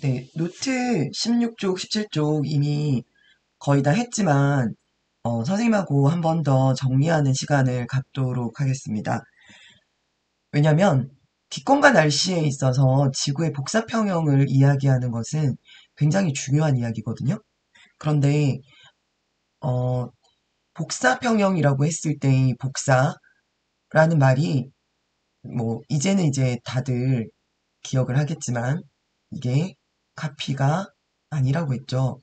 네, 노트 16쪽, 17쪽 이미 거의 다 했지만, 선생님하고 한 번 더 정리하는 시간을 갖도록 하겠습니다. 왜냐면, 기권과 날씨에 있어서 지구의 복사평형을 이야기하는 것은 굉장히 중요한 이야기거든요. 그런데, 어, 복사평형이라고 했을 때, 이 복사라는 말이, 이제는 이제 다들 기억을 하겠지만, 이게 카피가 아니라고 했죠.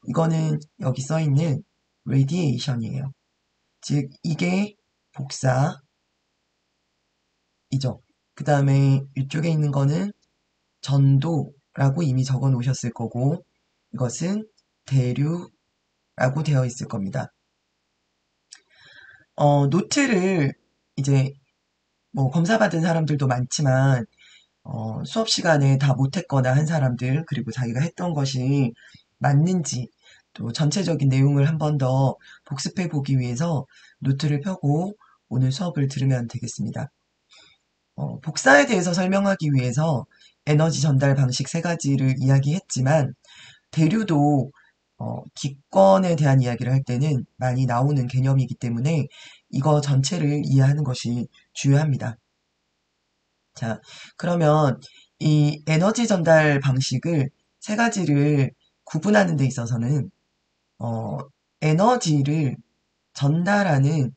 이거는 여기 써 있는 radiation이에요. 즉, 이게 복사이죠. 그 다음에 이쪽에 있는 거는 전도라고 이미 적어 놓으셨을 거고, 이것은 대류라고 되어 있을 겁니다. 노트를 이제 검사받은 사람들도 많지만, 수업 시간에 다 못했거나 한 사람들, 그리고 자기가 했던 것이 맞는지, 또 전체적인 내용을 한 번 더 복습해 보기 위해서 노트를 펴고 오늘 수업을 들으면 되겠습니다. 복사에 대해서 설명하기 위해서 에너지 전달 방식 세 가지를 이야기했지만, 대류도 기권에 대한 이야기를 할 때는 많이 나오는 개념이기 때문에 이거 전체를 이해하는 것이 중요합니다. 자, 그러면 이 에너지 전달 방식을 세 가지를 구분하는 데 있어서는 어, 에너지를 전달하는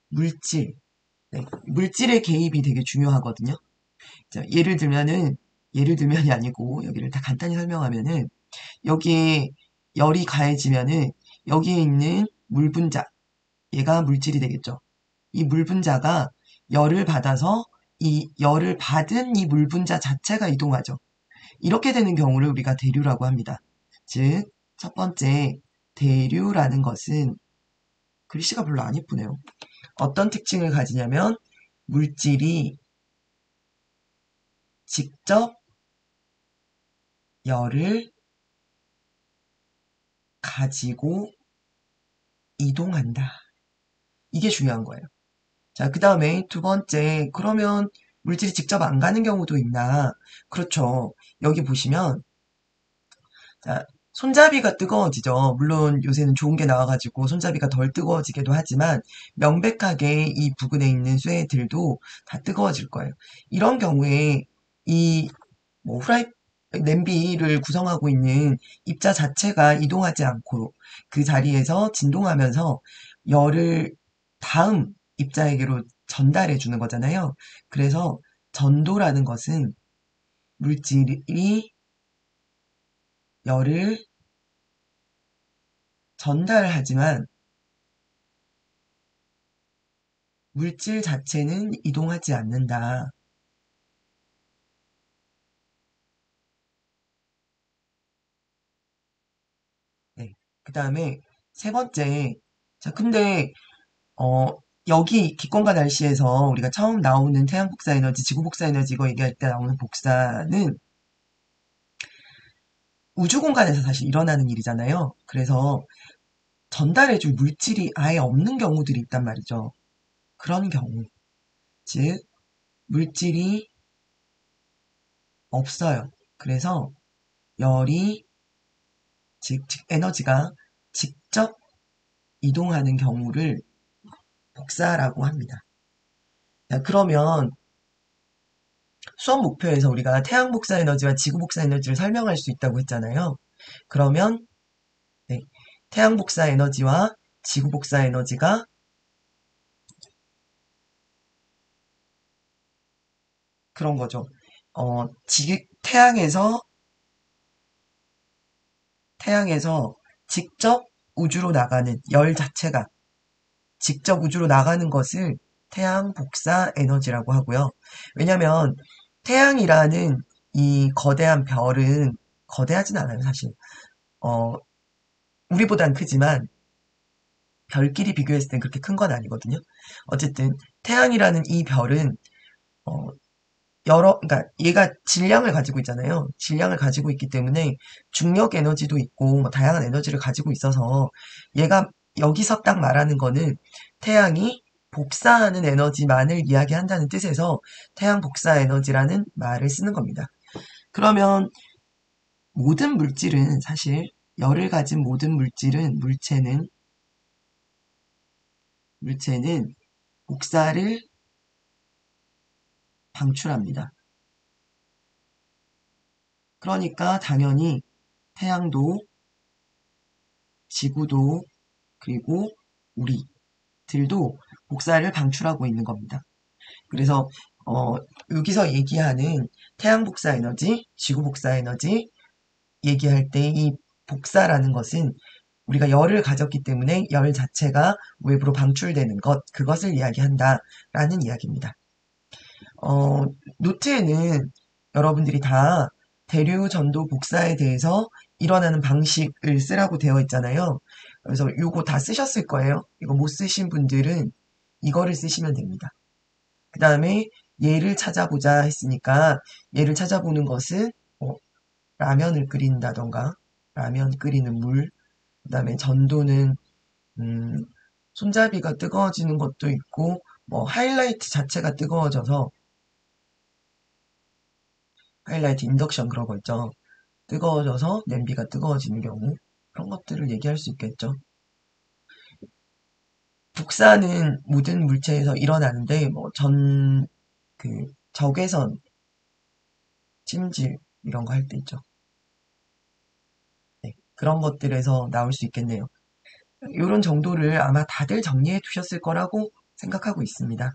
물질, 네, 물질의 개입이 되게 중요하거든요. 자, 예를 들면이 아니고 여기를 다 간단히 설명하면은 여기에 열이 가해지면은 여기에 있는 물 분자, 얘가 물질이 되겠죠. 이 물 분자가 열을 받아서 이 열을 받은 이 물 분자 자체가 이동하죠. 이렇게 되는 경우를 우리가 대류라고 합니다. 즉, 첫 번째 대류라는 것은 글씨가 별로 안 예쁘네요. 어떤 특징을 가지냐면 물질이 직접 열을 가지고 이동한다. 이게 중요한 거예요. 자, 그 다음에 두 번째, 그러면 물질이 직접 안 가는 경우도 있나? 그렇죠. 여기 보시면, 자, 손잡이가 뜨거워지죠. 물론 요새는 좋은 게 나와가지고 손잡이가 덜 뜨거워지기도 하지만, 명백하게 이 부근에 있는 쇠들도 다 뜨거워질 거예요. 이런 경우에 이, 후라이, 냄비를 구성하고 있는 입자 자체가 이동하지 않고 그 자리에서 진동하면서 열을 다음 입자에게로 전달해 주는 거잖아요. 그래서 전도라는 것은 물질이 열을 전달하지만 물질 자체는 이동하지 않는다. 네. 그 다음에 세 번째. 자, 근데, 어, 여기 기권과 날씨에서 우리가 처음 나오는 태양 복사 에너지, 지구 복사 에너지 이거 얘기할 때 나오는 복사는 우주 공간에서 사실 일어나는 일이잖아요. 그래서 전달해줄 물질이 아예 없는 경우들이 있단 말이죠. 그런 경우, 즉 물질이 없어요. 그래서 열이, 즉 에너지가 직접 이동하는 경우를 복사라고 합니다. 자, 그러면 수업 목표에서 우리가 태양 복사 에너지와 지구 복사 에너지를 설명할 수 있다고 했잖아요. 그러면 네, 태양 복사 에너지와 지구 복사 에너지가 그런 거죠. 태양에서 직접 우주로 나가는 열 자체가 직접 우주로 나가는 것을 태양 복사 에너지라고 하고요. 왜냐하면 태양이라는 이 거대한 별은 거대하진 않아요, 사실. 어, 우리보단 크지만 별끼리 비교했을 땐 그렇게 큰 건 아니거든요. 어쨌든 태양이라는 이 별은 어, 그러니까 얘가 질량을 가지고 있잖아요. 질량을 가지고 있기 때문에 중력 에너지도 있고 뭐 다양한 에너지를 가지고 있어서 얘가 여기서 딱 말하는 거는 태양이 복사하는 에너지만을 이야기한다는 뜻에서 태양 복사 에너지라는 말을 쓰는 겁니다. 그러면 모든 물질은 사실 열을 가진 모든 물체는 복사를 방출합니다. 그러니까 당연히 태양도 지구도 그리고 우리들도 복사를 방출하고 있는 겁니다. 그래서 여기서 얘기하는 태양 복사 에너지, 지구 복사 에너지 얘기할 때 이 복사라는 것은 우리가 열을 가졌기 때문에 열 자체가 외부로 방출되는 것, 그것을 이야기한다라는 이야기입니다. 어, 노트에는 여러분들이 다 대류 전도 복사에 대해서 일어나는 방식을 쓰라고 되어 있잖아요. 그래서 요거 다 쓰셨을 거예요. 이거 못 쓰신 분들은 이거를 쓰시면 됩니다. 그 다음에 얘를 찾아보자 했으니까 얘를 찾아보는 것은 라면을 끓인다던가 라면 끓이는 물, 그 다음에 전도는 음, 손잡이가 뜨거워지는 것도 있고 뭐 하이라이트 자체가 뜨거워져서 하이라이트 인덕션 그런 거 있죠. 뜨거워져서 냄비가 뜨거워지는 경우 그런 것들을 얘기할 수 있겠죠. 북사는 모든 물체에서 일어나는데 뭐 그 적외선 찜질 이런 거 할 때 있죠. 네, 그런 것들에서 나올 수 있겠네요. 이런 정도를 아마 다들 정리해 두셨을 거라고 생각하고 있습니다.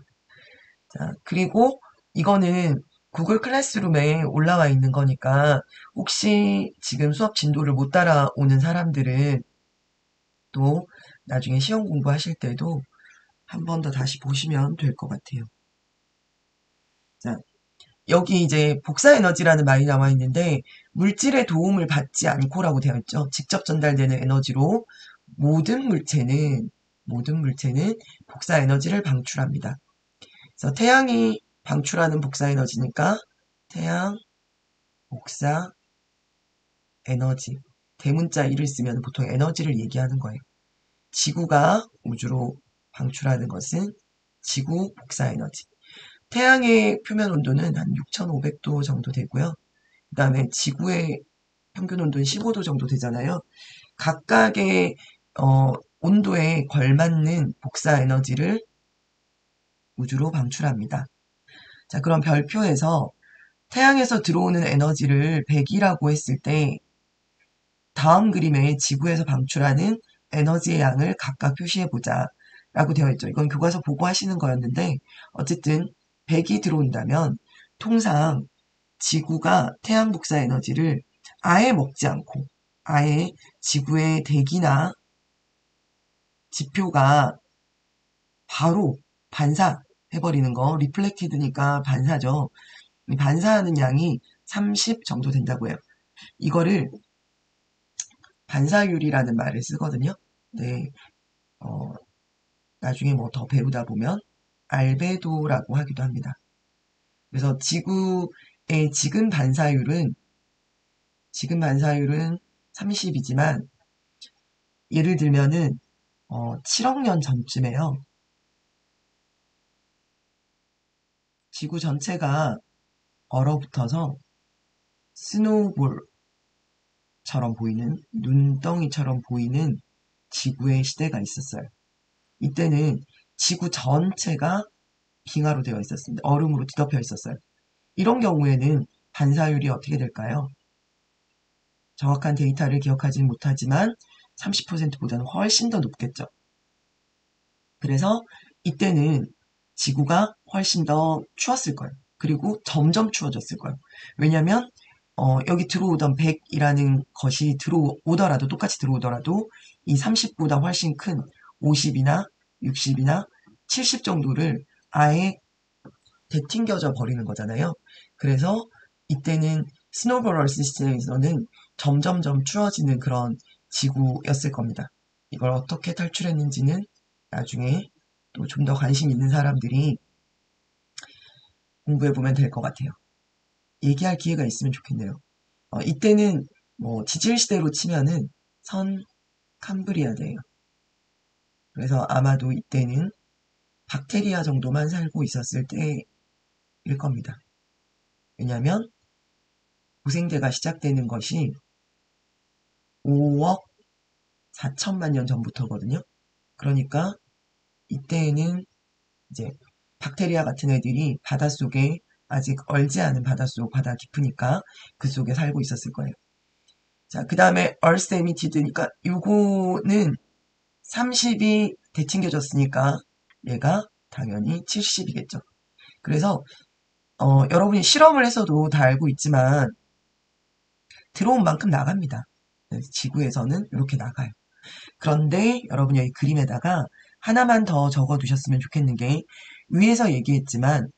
자, 그리고 이거는 구글 클래스룸에 올라와 있는 거니까 혹시 지금 수업 진도를 못 따라오는 사람들은 또 나중에 시험 공부하실 때도 한 번 더 다시 보시면 될 것 같아요. 자, 여기 이제 복사 에너지라는 말이 나와 있는데 물질의 도움을 받지 않고라고 되어 있죠. 직접 전달되는 에너지로 모든 물체는 복사 에너지를 방출합니다. 그래서 태양이 방출하는 복사 에너지니까 태양 복사 에너지. 대문자 1을 쓰면 보통 에너지를 얘기하는 거예요. 지구가 우주로 방출하는 것은 지구 복사 에너지. 태양의 표면 온도는 한 6,500도 정도 되고요. 그 다음에 지구의 평균 온도는 15도 정도 되잖아요. 각각의 온도에 걸맞는 복사 에너지를 우주로 방출합니다. 자, 그럼 별표에서 태양에서 들어오는 에너지를 100이라고 했을 때 다음 그림에 지구에서 방출하는 에너지의 양을 각각 표시해보자 라고 되어 있죠. 이건 교과서 보고 하시는 거였는데 어쨌든 100이 들어온다면 통상 지구가 태양 복사 에너지를 아예 먹지 않고 아예 지구의 대기나 지표가 바로 반사해버리는 거, 리플렉티드니까 반사죠. 이 반사하는 양이 30 정도 된다고 해요. 이거를 반사율이라는 말을 쓰거든요. 네, 어, 나중에 뭐 더 배우다 보면 알베도라고 하기도 합니다. 그래서 지금 반사율은 30이지만 예를 들면은 7억 년 전쯤에요. 지구 전체가 얼어붙어서 스노우볼처럼 보이는 눈덩이처럼 보이는 지구의 시대가 있었어요. 이때는 지구 전체가 빙하로 되어 있었습니다. 얼음으로 뒤덮여 있었어요. 이런 경우에는 반사율이 어떻게 될까요? 정확한 데이터를 기억하지는 못하지만 30%보다는 훨씬 더 높겠죠. 그래서 이때는 지구가 훨씬 더 추웠을 거예요. 그리고 점점 추워졌을 거예요. 왜냐하면 여기 들어오던 100이라는 것이 들어오더라도 똑같이 들어오더라도 이 30보다 훨씬 큰 50이나 60이나 70 정도를 아예 되튕겨져 버리는 거잖아요. 그래서 이때는 스노우볼 시스템에서는 점점점 추워지는 그런 지구였을 겁니다. 이걸 어떻게 탈출했는지는 나중에 또 좀 더 관심 있는 사람들이 공부해보면 될 것 같아요. 얘기할 기회가 있으면 좋겠네요. 이때는 뭐 지질시대로 치면은 선 캄브리아대예요. 그래서 아마도 이때는 박테리아 정도만 살고 있었을 때일 겁니다. 왜냐하면 고생대가 시작되는 것이 5억 4천만 년 전부터거든요. 그러니까 이때에는 이제 박테리아 같은 애들이 바닷속에 아직 얼지 않은 바닷속, 바다 깊으니까 그 속에 살고 있었을 거예요. 자, 그 다음에 Earth Emitted,니까 요거는 30이 되튕겨졌으니까 얘가 당연히 70이겠죠. 그래서 여러분이 실험을 해서도 다 알고 있지만 들어온 만큼 나갑니다. 지구에서는 이렇게 나가요. 그런데 여러분이 여기 그림에다가 하나만 더 적어 두셨으면 좋겠는 게 위에서 얘기했지만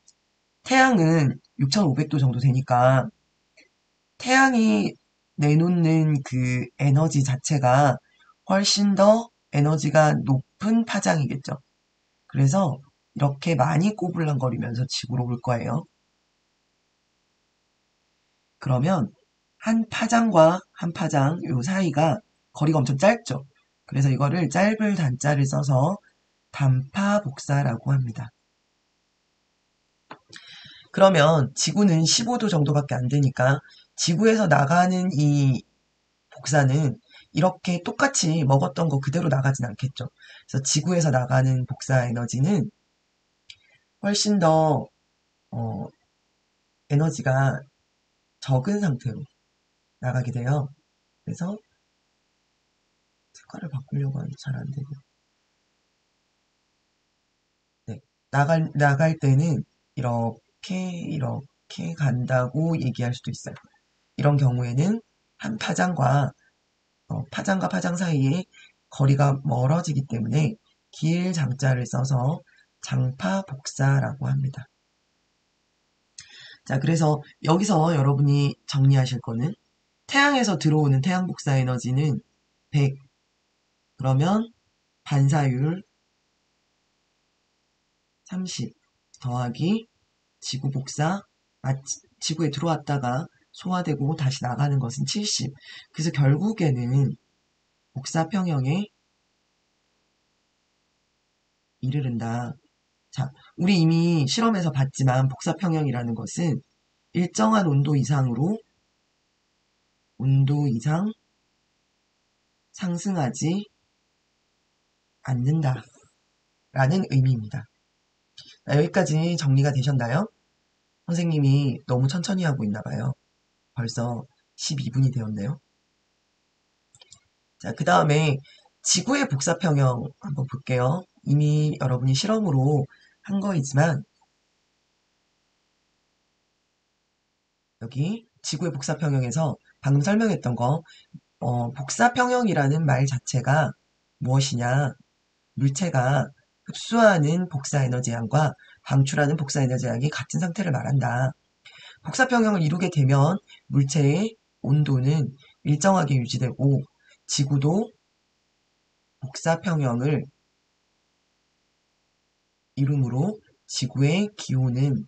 태양은 6500도 정도 되니까 태양이 내놓는 그 에너지 자체가 훨씬 더 에너지가 높은 파장이겠죠. 그래서 이렇게 많이 꼬불랑거리면서 지구로 올 거예요. 그러면 한 파장과 한 파장 요 사이가 거리가 엄청 짧죠. 그래서 이거를 짧을 단자를 써서 단파 복사라고 합니다. 그러면 지구는 15도 정도밖에 안 되니까 지구에서 나가는 이 복사는 이렇게 똑같이 먹었던 거 그대로 나가진 않겠죠. 그래서 지구에서 나가는 복사 에너지는 훨씬 더 어, 에너지가 적은 상태로 나가게 돼요. 그래서 색깔을 바꾸려고 하는데 잘 안 되고. 네. 나갈 때는 이렇게 간다고 얘기할 수도 있어요. 이런 경우에는 한 파장과 파장 사이에 거리가 멀어지기 때문에 길 장자를 써서 장파 복사라고 합니다. 자, 그래서 여기서 여러분이 정리하실 거는 태양에서 들어오는 태양 복사 에너지는 100. 그러면 반사율 30 더하기 지구 복사, 지구에 들어왔다가 소화되고 다시 나가는 것은 70. 그래서 결국에는 복사 평형에 이르른다. 자, 우리 이미 실험에서 봤지만 복사 평형이라는 것은 일정한 온도 이상 상승하지 않는다. 라는 의미입니다. 여기까지 정리가 되셨나요? 선생님이 너무 천천히 하고 있나 봐요. 벌써 12분이 되었네요. 자, 그 다음에 지구의 복사평형 한번 볼게요. 이미 여러분이 실험으로 한 거이지만 여기 지구의 복사평형에서 방금 설명했던 거 복사평형이라는 말 자체가 무엇이냐? 물체가 흡수하는 복사에너지 양과 방출하는 복사에너지 양이 같은 상태를 말한다. 복사평형을 이루게 되면 물체의 온도는 일정하게 유지되고 지구도 복사평형을 이름으로 지구의 기온은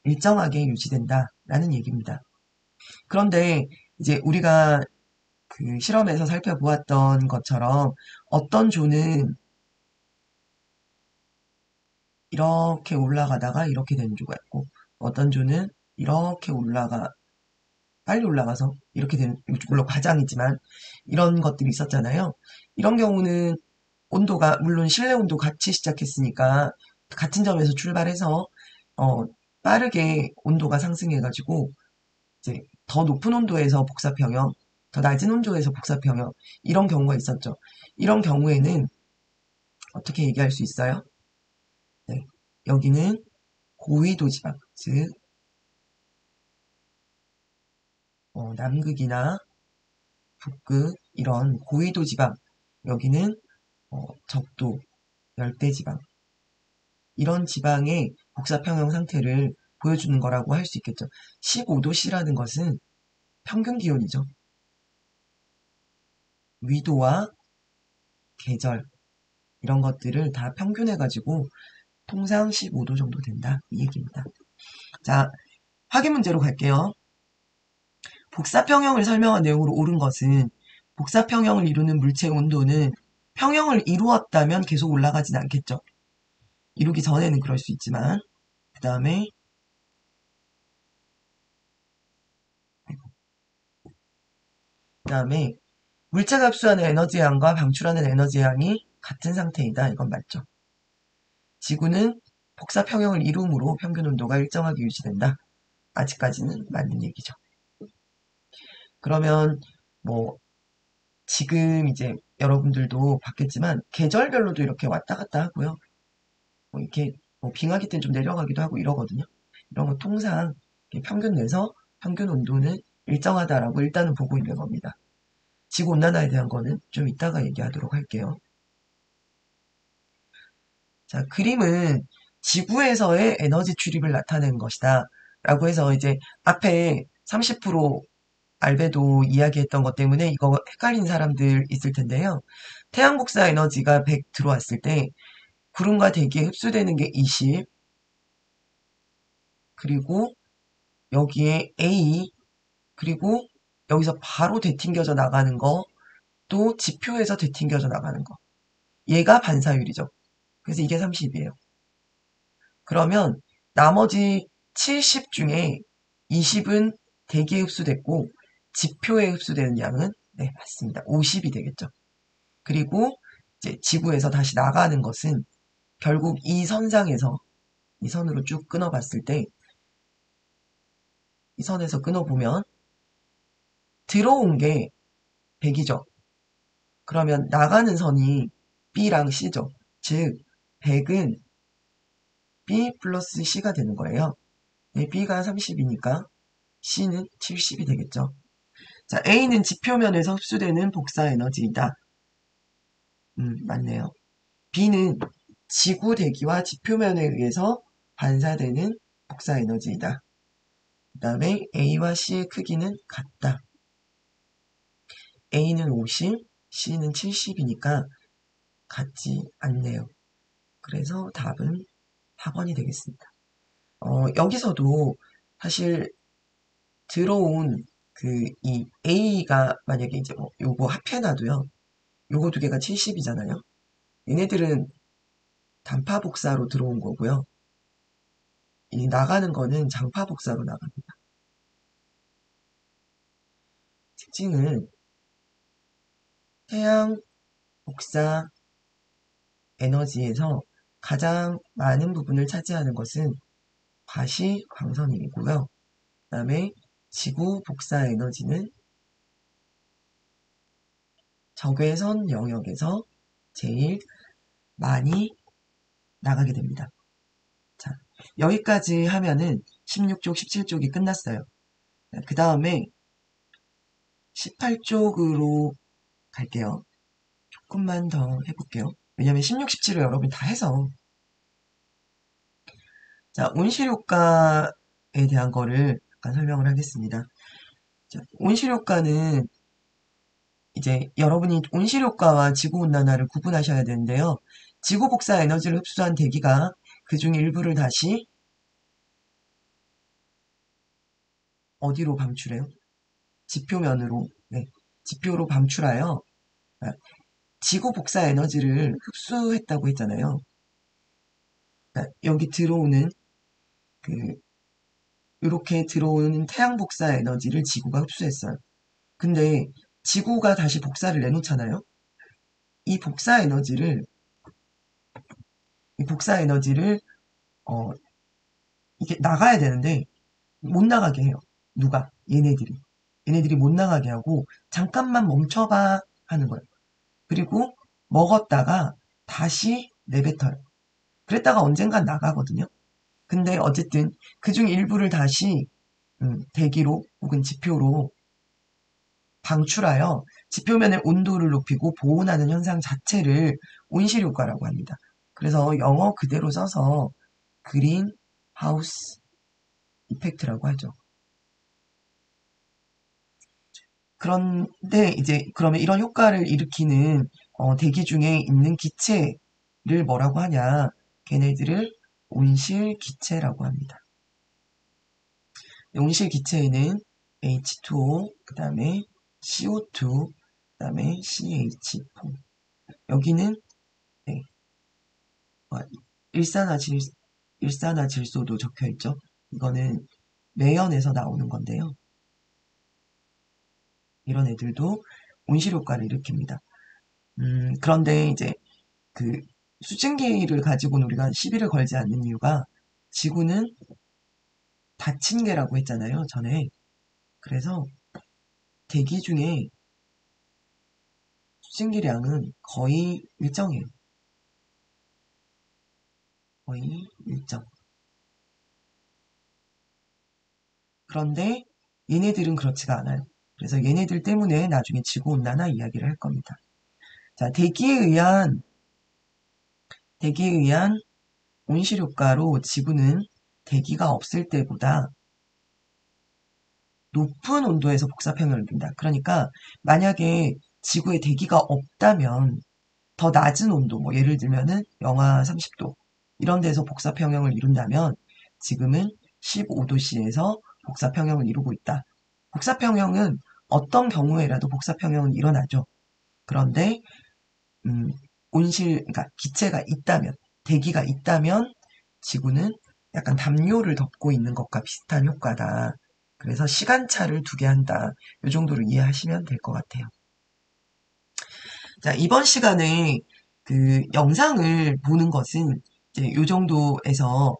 일정하게 유지된다라는 얘기입니다. 그런데 이제 우리가 그 실험에서 살펴보았던 것처럼 어떤 조는 이렇게 올라가다가 이렇게 되는 조가 있고 어떤 조는 이렇게 빨리 올라가서 이렇게 되는, 물론 과장이지만 이런 것들이 있었잖아요. 이런 경우는 온도가 물론 실내 온도 같이 시작했으니까 같은 점에서 출발해서 어, 빠르게 온도가 상승해가지고 이제 더 높은 온도에서 복사평형, 더 낮은 온도에서 복사평형 이런 경우가 있었죠. 이런 경우에는 어떻게 얘기할 수 있어요? 네, 여기는 고위도 지방, 즉 남극이나 북극 이런 고위도 지방, 여기는 적도, 열대지방 이런 지방의 복사평형 상태를 보여주는 거라고 할 수 있겠죠. 15도씨라는 것은 평균 기온이죠. 위도와 계절 이런 것들을 다 평균해가지고 통상 15도 정도 된다 이 얘기입니다. 자, 확인 문제로 갈게요. 복사평형을 설명한 내용으로 옳은 것은 복사평형을 이루는 물체의 온도는 평형을 이루었다면 계속 올라가진 않겠죠. 이루기 전에는 그럴 수 있지만 그 다음에 물체가 흡수하는 에너지 양과 방출하는 에너지 양이 같은 상태이다. 이건 맞죠. 지구는 복사 평형을 이루므로 평균 온도가 일정하게 유지된다. 아직까지는 맞는 얘기죠. 그러면 뭐 지금 이제 여러분들도 봤겠지만 계절별로도 이렇게 왔다 갔다 하고요. 뭐 이렇게 뭐 빙하기 때는 좀 내려가기도 하고 이러거든요. 이런 거 통상 평균 내서 평균 온도는 일정하다라고 일단은 보고 있는 겁니다. 지구 온난화에 대한 거는 좀 이따가 얘기하도록 할게요. 자, 그림은 지구에서의 에너지 출입을 나타낸 것이다. 라고 해서 이제 앞에 30% 알베도 이야기했던 것 때문에 이거 헷갈린 사람들 있을 텐데요. 태양 복사 에너지가 100 들어왔을 때 구름과 대기에 흡수되는 게 20, 그리고 여기에 A, 그리고 여기서 바로 되튕겨져 나가는 거, 또 지표에서 되튕겨져 나가는 거. 얘가 반사율이죠. 그래서 이게 30이에요. 그러면 나머지 70 중에 20은 대기에 흡수됐고 지표에 흡수되는 양은 네, 맞습니다. 50이 되겠죠. 그리고 이제 지구에서 다시 나가는 것은 결국 이 선상에서 이 선으로 쭉 끊어봤을 때 이 선에서 끊어보면 들어온 게 100이죠. 그러면 나가는 선이 B랑 C죠. 즉 100은 B 플러스 C가 되는 거예요. 네, B가 30이니까 C는 70이 되겠죠. 자, A는 지표면에서 흡수되는 복사 에너지이다. 맞네요. B는 지구 대기와 지표면에 의해서 반사되는 복사 에너지이다. 그 다음에 A와 C의 크기는 같다. A는 50, C는 70이니까 같지 않네요. 그래서 답은 4번이 되겠습니다. 여기서도 사실 들어온 이 A가 만약에 이제 뭐 요거 합해놔도요. 요거 두 개가 70이잖아요. 얘네들은 단파 복사로 들어온 거고요. 이 나가는 거는 장파 복사로 나갑니다. 특징은 태양 복사 에너지에서 가장 많은 부분을 차지하는 것은 과시광선이고요. 그 다음에 지구 복사 에너지는 적외선 영역에서 제일 많이 나가게 됩니다. 자, 여기까지 하면은 16쪽, 17쪽이 끝났어요. 그 다음에 18쪽으로 갈게요. 조금만 더 해볼게요. 왜냐면 16, 17을 여러분이 다 해서. 자, 온실효과에 대한 거를 약간 설명을 하겠습니다. 자, 온실효과는 이제 여러분이 온실효과와 지구온난화를 구분하셔야 되는데요. 지구복사 에너지를 흡수한 대기가 그중 일부를 다시 어디로 방출해요? 지표면으로, 네, 지표로 방출하여 지구복사 에너지를 흡수했다고 했잖아요. 여기 들어오는 그 이렇게 들어오는 태양 복사 에너지를 지구가 흡수했어요. 근데 지구가 다시 복사를 내놓잖아요. 이 복사 에너지를 이 복사 에너지를 어 이게 나가야 되는데 못 나가게 해요. 누가? 얘네들이 못 나가게 하고 잠깐만 멈춰봐 하는 거예요. 그리고 먹었다가 다시 내뱉어요. 그랬다가 언젠간 나가거든요. 근데 어쨌든 그중 일부를 다시 대기로 혹은 지표로 방출하여 지표면의 온도를 높이고 보온하는 현상 자체를 온실효과라고 합니다. 그래서 영어 그대로 써서 그린 하우스 이펙트라고 하죠. 그런데 이제 그러면 이런 효과를 일으키는 대기 중에 있는 기체를 뭐라고 하냐? 걔네들을 온실기체라고 합니다. 온실 기체에는 H2O, 그 다음에 CO2, 그 다음에 CH4. 여기는 네, 어, 일산화질, 일산화질소도 적혀 있죠. 이거는 매연에서 나오는 건데요. 이런 애들도 온실 효과를 일으킵니다. 그런데 이제 그 수증기를 가지고는 우리가 시비를 걸지 않는 이유가 지구는 닫힌 개라고 했잖아요, 전에. 그래서 대기 중에 수증기량은 거의 일정해요. 거의 일정. 그런데 얘네들은 그렇지가 않아요. 그래서 얘네들 때문에 나중에 지구온난화 이야기를 할 겁니다. 자, 대기에 의한 온실 효과로 지구는 대기가 없을 때보다 높은 온도에서 복사평형을 이룬다. 그러니까 만약에 지구에 대기가 없다면 더 낮은 온도, 뭐 예를 들면은 영하 30도 이런 데서 복사평형을 이룬다면 지금은 15도씨에서 복사평형을 이루고 있다. 복사평형은 어떤 경우에라도 복사평형은 일어나죠. 그런데 음, 그러니까 기체가 있다면, 대기가 있다면 지구는 약간 담요를 덮고 있는 것과 비슷한 효과다. 그래서 시간차를 두게 한다. 이 정도로 이해하시면 될 것 같아요. 자, 이번 시간에 그 영상을 보는 것은 이제 이 정도에서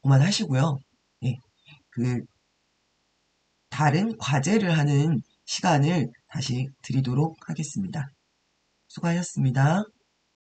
그만하시고요. 예, 그 다른 과제를 하는 시간을 다시 드리도록 하겠습니다. 수고하셨습니다.